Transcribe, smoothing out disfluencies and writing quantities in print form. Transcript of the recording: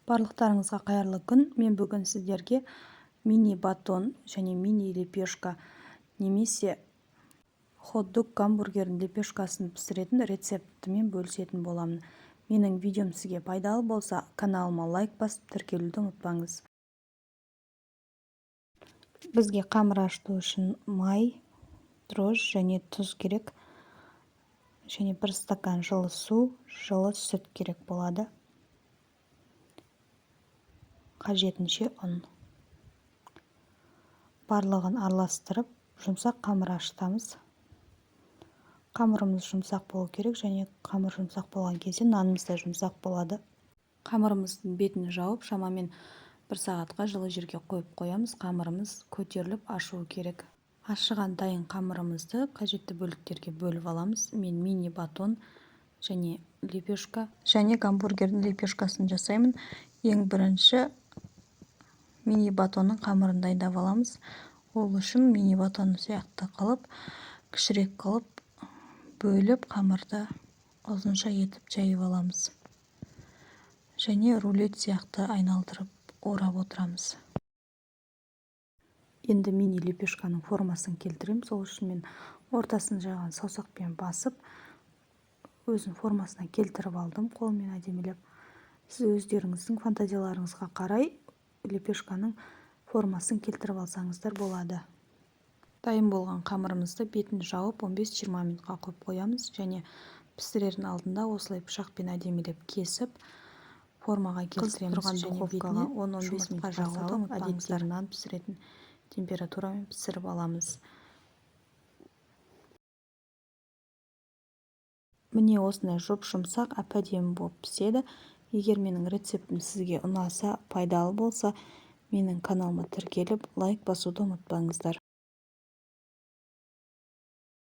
Барлықтарыңызға қайырлы күн. Мен бүгін сіздерге мини батон және мини лепешка немесе хот-дог гамбургердің лепешкасын пісіретін рецептімен бөлісетін боламын. Менің видеом сізге пайдалы болса, каналыма лайк басып тіркелуді ұмытпаңыз. Бізге қамыр ашыту үшін май, дрожж және тұз керек, және 1 стакан жылы су, жылы сүт керек болады. Қажетінше ұн. Барлығын араластырып, жұмсақ қамыр ашытамыз. Қамырымыз жұмсақ болу керек, және қамыр жұмсақ болған кезде нанымыз да жұмсақ болады. Қамырымыздың бетін жауып, шамамен 1 сағатқа жылы жерге қойып қоямыз. Қамырымыз көтеріліп ашуы керек. Ашыған дайын қамырымызды қажетті бөліктерге бөліп аламыз. Мен мини батон және лепешка және гамбургердің лепешкасын жасаймын. Ең бірінші мини батонның қамырын дайындап аламыз. Ол үшін мини батоны сияқты қылып, кішірек қылып бөліп, қамырды ұзынша етіп жайып аламыз. Және рулет сияқты айналдырып орап отырамыз. Енді мини лепешканың формасын келтіремін. Сол үшін мен ортасын жайған саусақпен басып, өзінің формасына келтіріп алдым, қолмен әдемілеп. Сіз өздеріңіздің фантазияларыңызға қарай лепешканың формасын келтіріп алсаңыздар болады. Дайын болған қамырымызды бетін жауып 15-20 минутқа қойып қоямыз, және пісірердің алдында осылай пышақпен әдемілеп кесіп, формаға келтіреміз. Және бетіне 10-15 минутқа салып, әдетте нан пісіретін температурамен пісіріп аламыз. Міне осындай жұп-жұмсақ, әп-әдемі болып піседі. Егер менің рецептім сізге ұнаса, пайдалы болса, менің каналыма тіркеліп, лайк басуды ұмытпаңыздар.